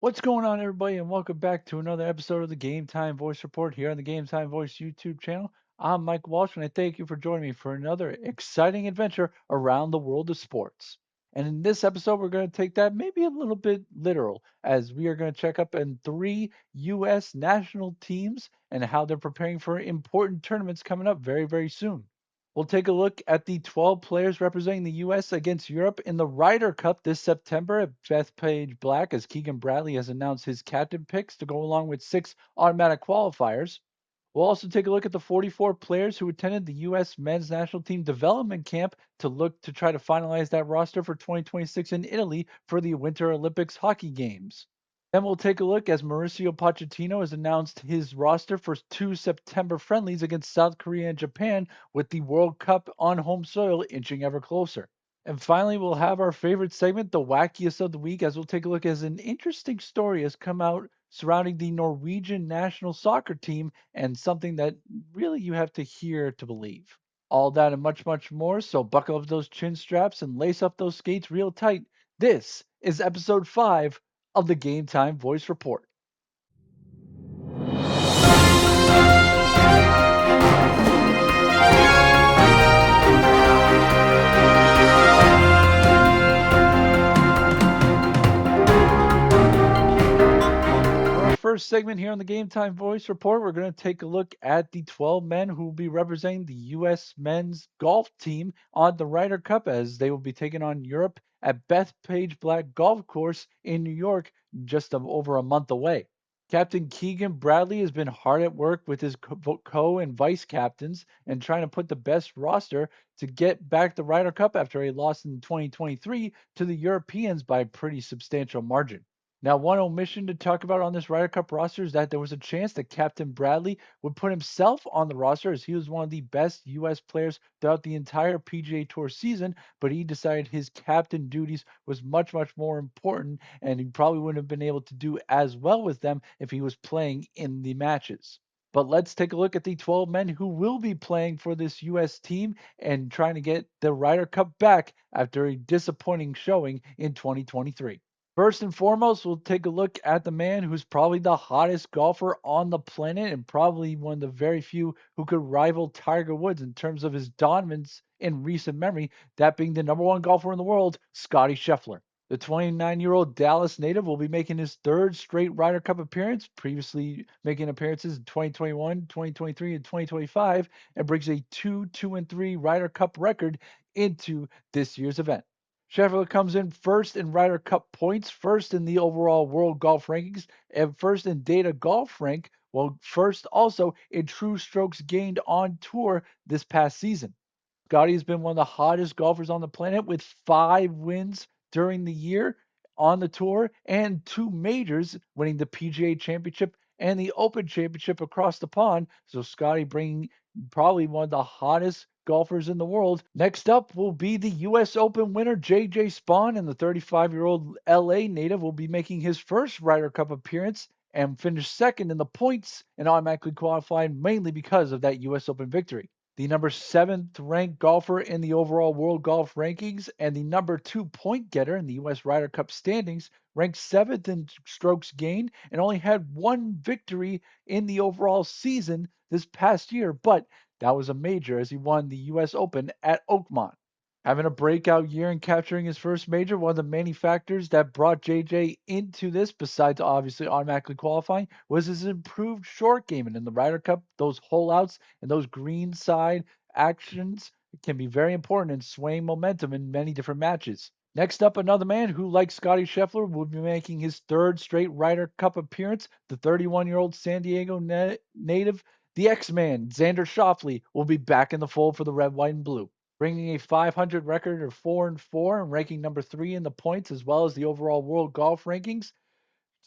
What's going on, everybody, and welcome back to another episode of the Game Time Voice Report here on the Game Time Voice YouTube channel. I'm Mike Walsh, and I thank you for joining me for another exciting adventure around the world of sports. And in this episode, we're going to take that maybe a little bit literal, as we are going to check up on three U.S. national teams and how they're preparing for important tournaments coming up very, very soon. We'll take a look at the 12 players representing the U.S. against Europe in the Ryder Cup this September at Bethpage Black, as Keegan Bradley has announced his captain picks to go along with six automatic qualifiers. We'll also take a look at the 44 players who attended the U.S. men's national team development camp to look to try to finalize that roster for 2026 in Italy for the Winter Olympics hockey games. Then we'll take a look as Mauricio Pochettino has announced his roster for two September friendlies against South Korea and Japan, with the World Cup on home soil inching ever closer. And finally, we'll have our favorite segment, the wackiest of the week, as we'll take a look as an interesting story has come out surrounding the Norwegian national soccer team and something that really you have to hear to believe. All that and much, much more. So buckle up those chin straps and lace up those skates real tight. This is episode 5 of the Game Time Voice Report. For our first segment here on the Game Time Voice Report, we're going to take a look at the 12 men who will be representing the U.S. men's golf team on the Ryder Cup, as they will be taking on Europe at Bethpage Black Golf Course in New York, just over a month away. Captain Keegan Bradley has been hard at work with his co and vice captains and trying to put the best roster to get back the Ryder Cup after a loss in 2023 to the Europeans by a pretty substantial margin. Now, one omission to talk about on this Ryder Cup roster is that there was a chance that Captain Bradley would put himself on the roster, as he was one of the best U.S. players throughout the entire PGA Tour season, but he decided his captain duties was much, much more important, and he probably wouldn't have been able to do as well with them if he was playing in the matches. But let's take a look at the 12 men who will be playing for this U.S. team and trying to get the Ryder Cup back after a disappointing showing in 2023. First and foremost, we'll take a look at the man who's probably the hottest golfer on the planet and probably one of the very few who could rival Tiger Woods in terms of his dominance in recent memory, that being the number one golfer in the world, Scotty Scheffler. The 29-year-old Dallas native will be making his third straight Ryder Cup appearance, previously making appearances in 2021, 2023, and 2025, and brings a 2-2-3 Ryder Cup record into this year's event. Scheffler comes in first in Ryder Cup points, first in the overall world golf rankings, and first in data golf rank, while first also in true strokes gained on tour this past season. Scotty has been one of the hottest golfers on the planet with 5 wins during the year on the tour and two majors, winning the PGA Championship and the Open Championship across the pond. So Scotty bringing probably one of the hottest golfers in the world. Next up will be the U.S. Open winner J.J. Spaun, and the 35-year-old L.A. native will be making his first Ryder Cup appearance and finished second in the points and automatically qualified mainly because of that U.S. Open victory. The number seventh ranked golfer in the overall world golf rankings and the number two point getter in the U.S. Ryder Cup standings, ranked seventh in strokes gained and only had one victory in the overall season this past year, but that was a major as he won the U.S. Open at Oakmont. Having a breakout year and capturing his first major, one of the many factors that brought JJ into this, besides obviously automatically qualifying, was his improved short game. And in the Ryder Cup, those hole outs and those green side actions can be very important in swaying momentum in many different matches. Next up, another man who, like Scotty Scheffler, will be making his third straight Ryder Cup appearance. The 31-year-old San Diego native, the X-Man, Xander Schauffele, will be back in the fold for the red, white, and blue, bringing a 500 record of 4-4 and ranking number 3 in the points as well as the overall world golf rankings.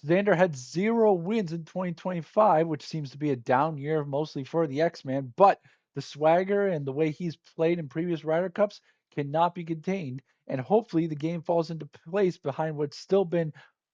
Xander had 0 wins in 2025, which seems to be a down year mostly for the X-Man, but the swagger and the way he's played in previous Ryder Cups cannot be contained, and hopefully the game falls into place behind what's still been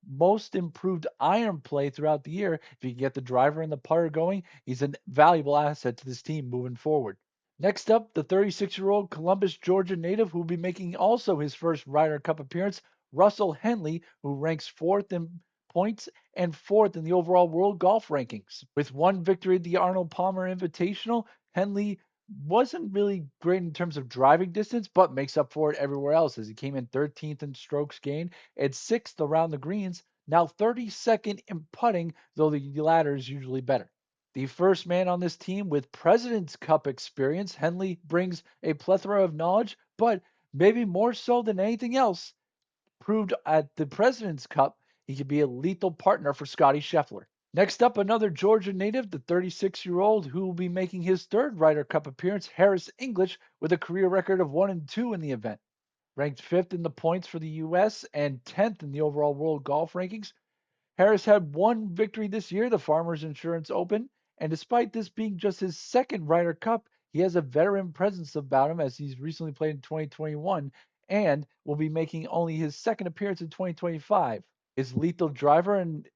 most improved iron play throughout the year. If you can get the driver and the putter going, he's a valuable asset to this team moving forward. Next up, the 36-year-old Columbus, Georgia native who will be making also his first Ryder Cup appearance, Russell Henley, who ranks fourth in points and fourth in the overall world golf rankings. With one victory at the Arnold Palmer Invitational, Henley wasn't really great in terms of driving distance, but makes up for it everywhere else as he came in 13th in strokes gained and 6th around the greens, now 32nd in putting, though the latter is usually better. The first man on this team with President's Cup experience, Henley brings a plethora of knowledge, but maybe more so than anything else, proved at the President's Cup he could be a lethal partner for Scotty Scheffler. Next up, another Georgia native, the 36-year-old who will be making his third Ryder Cup appearance, Harris English, with a career record of 1-2 in the event. Ranked fifth in the points for the U.S. and 10th in the overall world golf rankings, Harris had one victory this year, the Farmers Insurance Open, and despite this being just his second Ryder Cup, he has a veteran presence about him as he's recently played in 2021 and will be making only his second appearance in 2025. His lethal driver and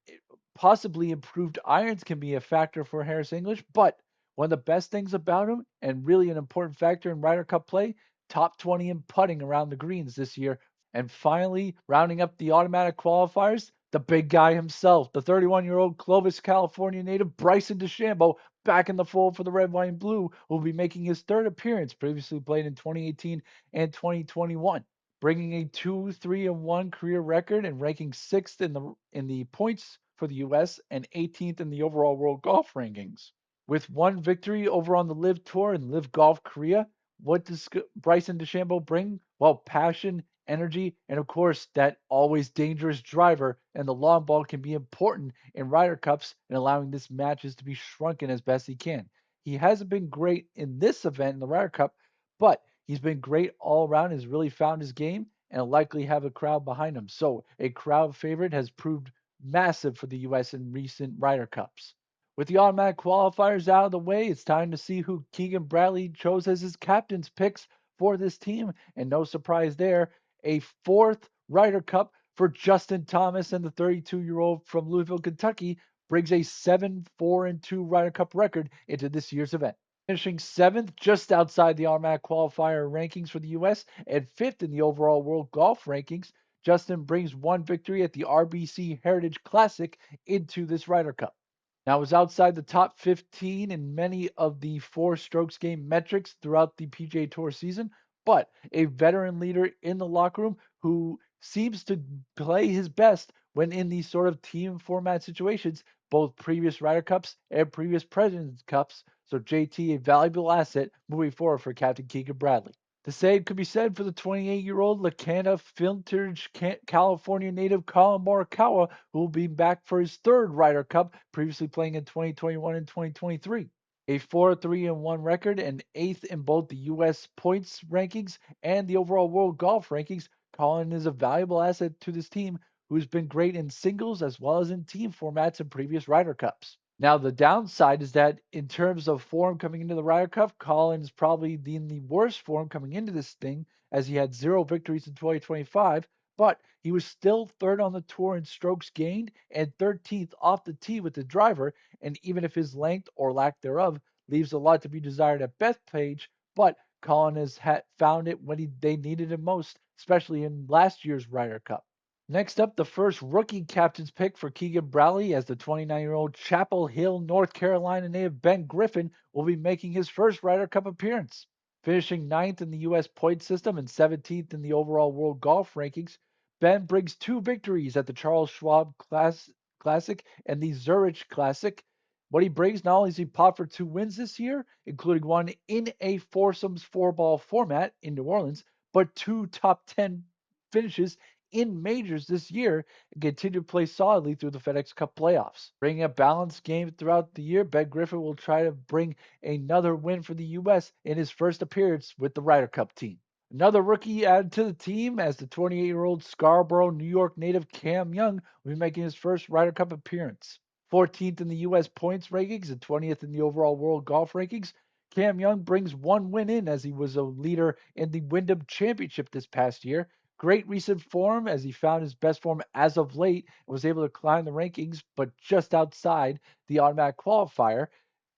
possibly improved irons can be a factor for Harris English, but one of the best things about him, and really an important factor in Ryder Cup play, top 20 in putting around the greens this year. And finally, rounding up the automatic qualifiers, the big guy himself, the 31-year-old Clovis, California native Bryson DeChambeau, back in the fold for the red, white, and blue, will be making his third appearance, previously played in 2018 and 2021, bringing a 2-3-1 career record and ranking sixth in the points for the U.S. and 18th in the overall world golf rankings. With one victory over on the Live Tour and Live Golf Korea, what does Bryson DeChambeau bring? Well, passion, energy, and of course, that always dangerous driver. And the long ball can be important in Ryder Cups and allowing this matches to be shrunken as best he can. He hasn't been great in this event in the Ryder Cup, but he's been great all around, has really found his game, and will likely have a crowd behind him. So a crowd favorite has proved massive for the U.S. in recent Ryder Cups. With the automatic qualifiers out of the way, it's time to see who Keegan Bradley chose as his captain's picks for this team. And no surprise there, a fourth Ryder Cup for Justin Thomas, and the 32-year-old from Louisville, Kentucky brings a 7-4-2 Ryder Cup record into this year's event. Finishing seventh, just outside the automatic qualifier rankings for the U.S., and fifth in the overall world golf rankings, Justin brings one victory at the RBC Heritage Classic into this Ryder Cup. Now, it was outside the top 15 in many of the four strokes game metrics throughout the PGA Tour season, but a veteran leader in the locker room who seems to play his best when in these sort of team format situations, both previous Ryder Cups and previous President's Cups. So, JT, a valuable asset moving forward for Captain Keegan Bradley. The same could be said for the 28-year-old Lacana Vintage California native Colin Morikawa, who will be back for his third Ryder Cup, previously playing in 2021 and 2023. A 4-3-1 record and eighth in both the U.S. points rankings and the overall world golf rankings, Colin is a valuable asset to this team, who's been great in singles as well as in team formats in previous Ryder Cups. Now, the downside is that in terms of form coming into the Ryder Cup, Colin is probably in the worst form coming into this thing, as he had zero victories in 2025, but he was still third on the tour in strokes gained and 13th off the tee with the driver. And even if his length or lack thereof leaves a lot to be desired at Bethpage, but Colin has found it when they needed it most, especially in last year's Ryder Cup. Next up, the first rookie captain's pick for Keegan Bradley, as the 29-year-old Chapel Hill, North Carolina native Ben Griffin will be making his first Ryder Cup appearance. Finishing ninth in the U.S. point system and 17th in the overall world golf rankings, Ben brings two victories at the Charles Schwab Classic and the Zurich Classic. What he brings, not only is he popped for two wins this year, including one in a foursomes four-ball format in New Orleans, but two top 10 finishes in majors this year and continue to play solidly through the FedEx Cup playoffs. Bringing a balanced game throughout the year, Ben Griffin will try to bring another win for the U.S. in his first appearance with the Ryder Cup team. Another rookie added to the team, as the 28-year-old Scarborough, New York native Cam Young will be making his first Ryder Cup appearance. 14th in the U.S. points rankings and 20th in the overall world golf rankings, Cam Young brings one win in, as he was a leader in the Wyndham Championship this past year. Great recent form, as he found his best form as of late and was able to climb the rankings, but just outside the automatic qualifier.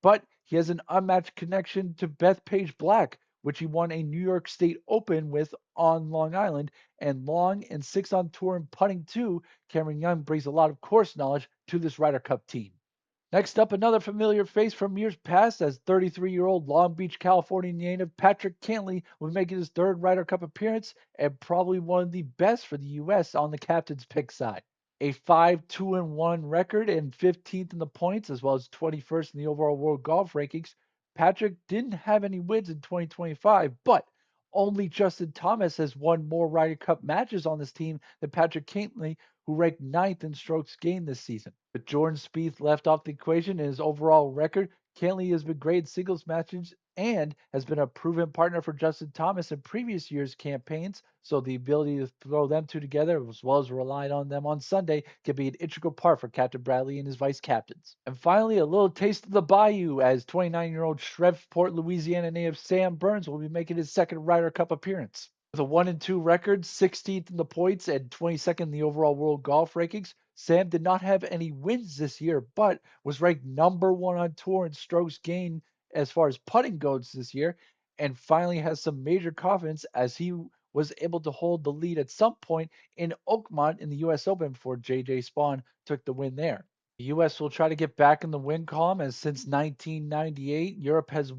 But he has an unmatched connection to Bethpage Black, which he won a New York State Open with on Long Island, and long and 6 on tour and putting too. Cameron Young brings a lot of course knowledge to this Ryder Cup team. Next up, another familiar face from years past, as 33-year-old Long Beach, California native Patrick Cantlay will be making his third Ryder Cup appearance and probably one of the best for the U.S. on the captain's pick side. A 5-2-1 record and 15th in the points, as well as 21st in the overall world golf rankings. Patrick didn't have any wins in 2025, but only Justin Thomas has won more Ryder Cup matches on this team than Patrick Cantlay, who ranked ninth in strokes gained this season. With Jordan Spieth left off the equation in his overall record, Cantlay has been great in singles matches and has been a proven partner for Justin Thomas in previous years' campaigns. So the ability to throw them two together, as well as relying on them on Sunday, can be an integral part for Captain Bradley and his vice captains. And finally, a little taste of the Bayou, as 29-year-old Shreveport, Louisiana native Sam Burns will be making his second Ryder Cup appearance. With a 1-2 record, 16th in the points, and 22nd in the overall world golf rankings, Sam did not have any wins this year, but was ranked number one on tour in strokes gained as far as putting goes this year, and finally has some major confidence as he was able to hold the lead at some point in Oakmont in the U.S. Open before J.J. Spawn took the win there. The U.S. will try to get back in the win column, as since 1998, Europe has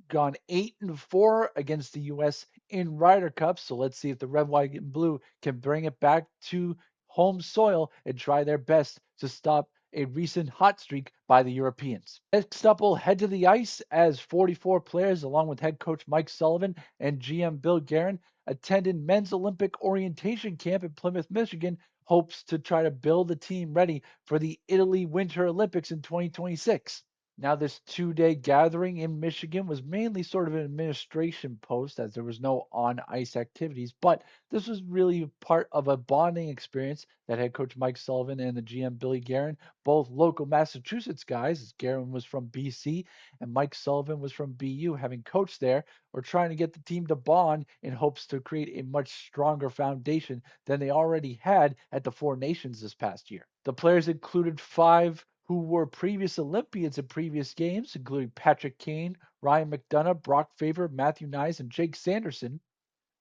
gone 8-4 against the U.S. in Ryder Cups. So let's see if the red, white, and blue can bring it back to home soil and try their best to stop a recent hot streak by the Europeans. Next up, we'll head to the ice, as 44 players, along with head coach Mike Sullivan and GM Bill Guerin, attended men's Olympic orientation camp in Plymouth, Michigan, hopes to try to build a team ready for the Italy Winter Olympics in 2026. Now, this 2-day gathering in Michigan was mainly sort of an administration post, as there was no on ice activities, but this was really part of a bonding experience that head coach Mike Sullivan and the GM Billy Guerin, both local Massachusetts guys, as Guerin was from BC and Mike Sullivan was from BU, having coached there, were trying to get the team to bond in hopes to create a much stronger foundation than they already had at the Four Nations this past year. The players included 5 who were previous Olympians in previous games, including Patrick Kane, Ryan McDonough, Brock Faber, Matthew Nyes, and Jake Sanderson,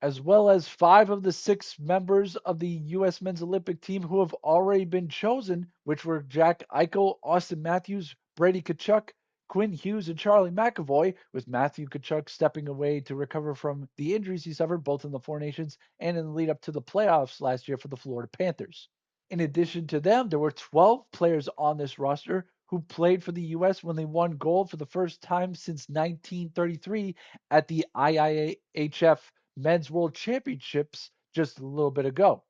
as well as 5 of the 6 members of the U.S. men's Olympic team who have already been chosen, which were Jack Eichel, Austin Matthews, Brady Tkachuk, Quinn Hughes, and Charlie McAvoy, with Matthew Tkachuk stepping away to recover from the injuries he suffered both in the Four Nations and in the lead up to the playoffs last year for the Florida Panthers. In addition to them, there were 12 players on this roster who played for the U.S. when they won gold for the first time since 1933 at the IIHF Men's World Championships just a little bit ago.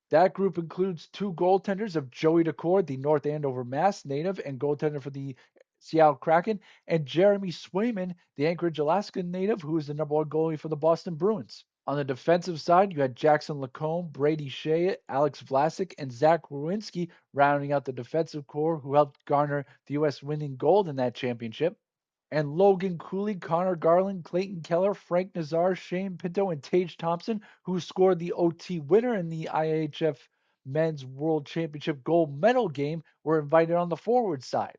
That group includes 2 goaltenders of Joey Decord, the North Andover, Mass native and goaltender for the Seattle Kraken, and Jeremy Swayman, the Anchorage, Alaska native, who is the number 1 goalie for the Boston Bruins. On the defensive side, you had Jackson Lacombe, Brady Shea, Alex Vlasic, and Zach Werenski rounding out the defensive core, who helped garner the U.S. winning gold in that championship. And Logan Cooley, Connor Garland, Clayton Keller, Frank Nazar, Shane Pinto, and Tage Thompson, who scored the OT winner in the IHF Men's World Championship gold medal game, were invited on the forward side.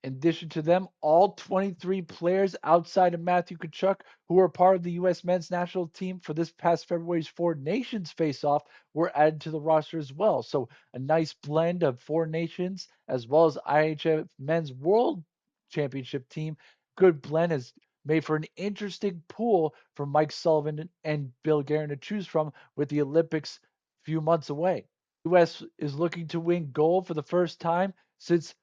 In addition to them, all 23 players outside of Matthew Tkachuk, who were part of the U.S. men's national team for this past February's Four Nations face-off, were added to the roster as well. So a nice blend of Four Nations as well as IHF Men's World Championship team. Good blend has made for an interesting pool for Mike Sullivan and Bill Guerin to choose from, with the Olympics a few months away. U.S. is looking to win gold for the first time since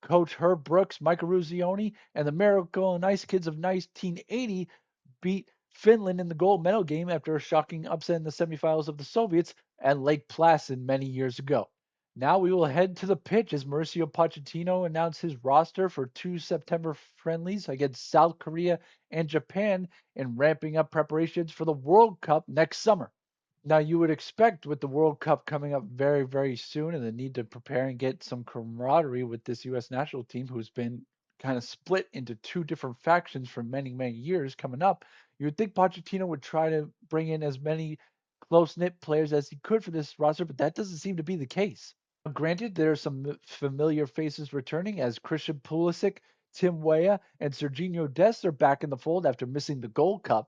Coach Herb Brooks, Michael Ruzioni, and the Miracle and Ice Kids of 1980 beat Finland in the gold medal game after a shocking upset in the semifinals of the Soviets at Lake Placid many years ago. Now we will head to the pitch as Mauricio Pochettino announced his roster for 2 September friendlies against South Korea and Japan, and ramping up preparations for the World Cup next summer. Now, you would expect, with the World Cup coming up very, very soon and the need to prepare and get some camaraderie with this U.S. national team, who's been kind of split into 2 different factions for many, many years coming up, you would think Pochettino would try to bring in as many close knit players as he could for this roster, but that doesn't seem to be the case. Granted, there are some familiar faces returning, as Christian Pulisic, Tim Weah, and Serginho Dest are back in the fold after missing the Gold Cup.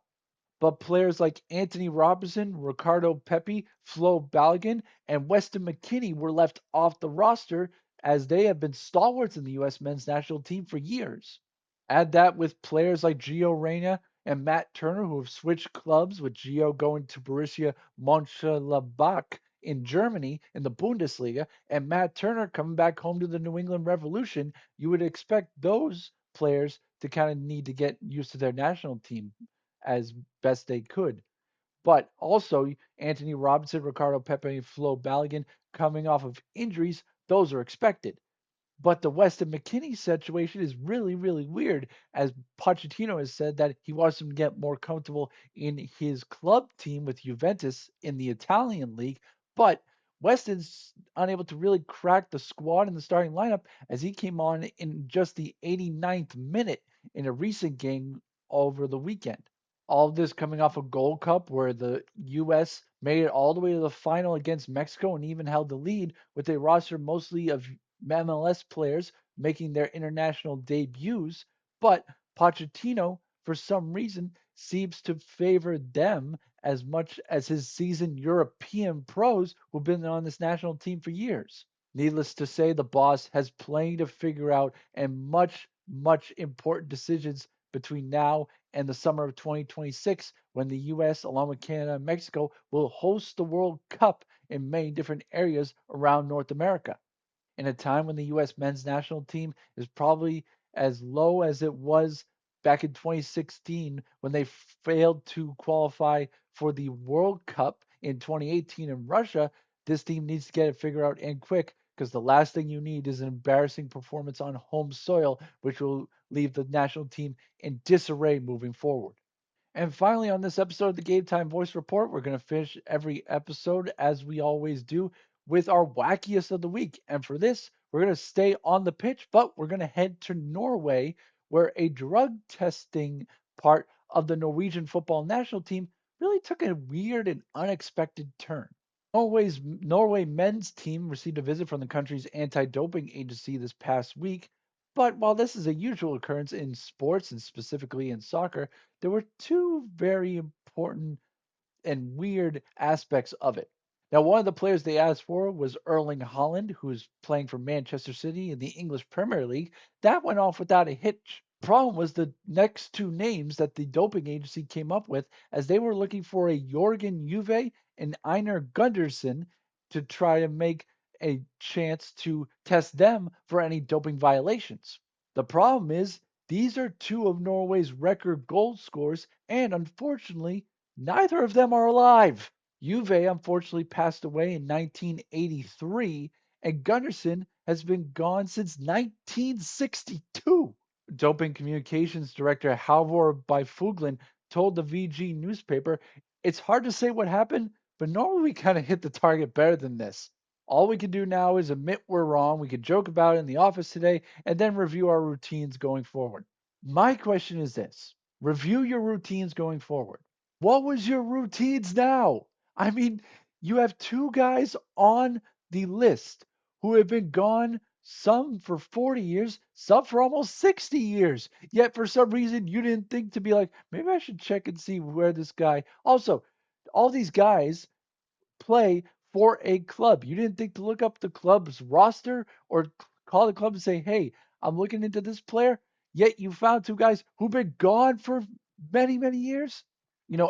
But players like Anthony Robinson, Ricardo Pepi, Flo Balogun, and Weston McKinney were left off the roster as they have been stalwarts in the U.S. men's national team for years. Add that with players like Gio Reyna and Matt Turner, who have switched clubs, with Gio going to Borussia Mönchengladbach in Germany in the Bundesliga, and Matt Turner coming back home to the New England Revolution. You would expect those players to kind of need to get used to their national team as best they could. But also, Anthony Robinson, Ricardo Pepe, and Flo Balogun coming off of injuries, those are expected. But the Weston McKinney situation is really, really weird, as Pochettino has said that he wants him to get more comfortable in his club team with Juventus in the Italian league. But Weston's unable to really crack the squad in the starting lineup as he came on in just the 89th minute in a recent game over the weekend. All of this coming off a Gold Cup where the U.S. made it all the way to the final against Mexico and even held the lead with a roster mostly of MLS players making their international debuts. But Pochettino, for some reason, seems to favor them as much as his seasoned European pros who've been on this national team for years. Needless to say, the boss has plenty to figure out and much important decisions between now and the summer of 2026 when the US, along with Canada and Mexico, will host the World Cup in many different areas around North America. In a time when the US men's national team is probably as low as it was back in 2016 when they failed to qualify for the World Cup in 2018 in Russia, this team needs to get it figured out and quick because the last thing you need is an embarrassing performance on home soil, which will leave the national team in disarray moving forward. And finally, on this episode of the Gametime Voice Report, we're going to finish every episode as we always do with our wackiest of the week. And for this, we're going to stay on the pitch, but we're going to head to Norway, where a drug testing part of the Norwegian football national team really took a weird and unexpected turn. Norway men's team received a visit from the country's anti-doping agency this past week. But while this is a usual occurrence in sports and specifically in soccer, there were two very important and weird aspects of it. Now, one of the players they asked for was Erling Haaland, who's playing for Manchester City in the English Premier League. That went off without a hitch. The problem was the next two names that the doping agency came up with, as they were looking for a Jorgen Juve and Einar Gundersen to try to make a chance to test them for any doping violations. The problem is these are two of Norway's record goal scorers, and unfortunately, neither of them are alive. Juve unfortunately passed away in 1983, and Gunderson has been gone since 1962. Doping communications director Halvor Byfuglin told the VG newspaper, "It's hard to say what happened, but normally we kind of hit the target better than this. All we can do now is admit we're wrong. We could joke about it in the office today and then review our routines going forward." My question is this: review your routines going forward. What was your routines now? I mean, you have two guys on the list who have been gone, some for 40 years, some for almost 60 years. Yet for some reason you didn't think to be like, maybe I should check and see where this guy. Also, all these guys play for a club. You didn't think to look up the club's roster or call the club and say, "Hey, I'm looking into this player." Yet you found two guys who've been gone for many years.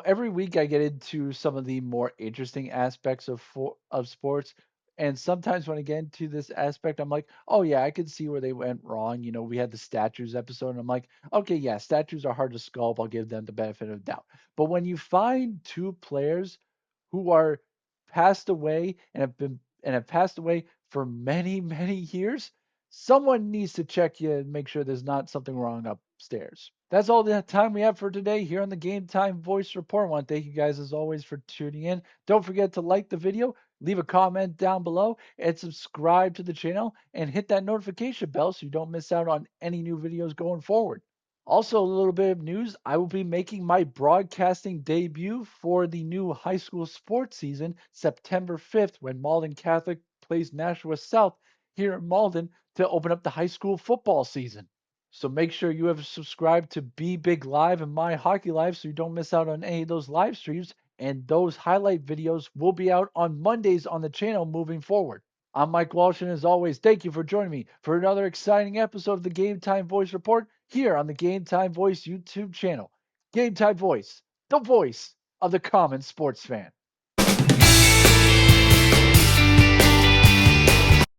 Every week I get into some of the more interesting aspects of sports, and sometimes when I get into this aspect, I'm like, "Oh yeah, I can see where they went wrong." We had the statues episode, and I'm like, "Okay, yeah, statues are hard to sculpt. I'll give them the benefit of the doubt." But when you find two players who are passed away and have passed away for many years, someone needs to check you and make sure there's not something wrong upstairs. That's all the time we have for today here on the Game Time Voice Report. I want to thank you guys as always for tuning in. Don't forget to like the video, leave a comment down below, and subscribe to the channel and hit that notification bell so you don't miss out on any new videos going forward. Also, a little bit of news: I will be making my broadcasting debut for the new high school sports season September 5th when Malden Catholic plays Nashua South here in Malden to open up the high school football season. So make sure you have subscribed to Be Big Live and My Hockey Live so you don't miss out on any of those live streams. And those highlight videos will be out on Mondays on the channel moving forward. I'm Mike Walsh, and as always, thank you for joining me for another exciting episode of the Game Time Voice Report here on the Game Time Voice YouTube channel. Game Time Voice, the voice of the common sports fan.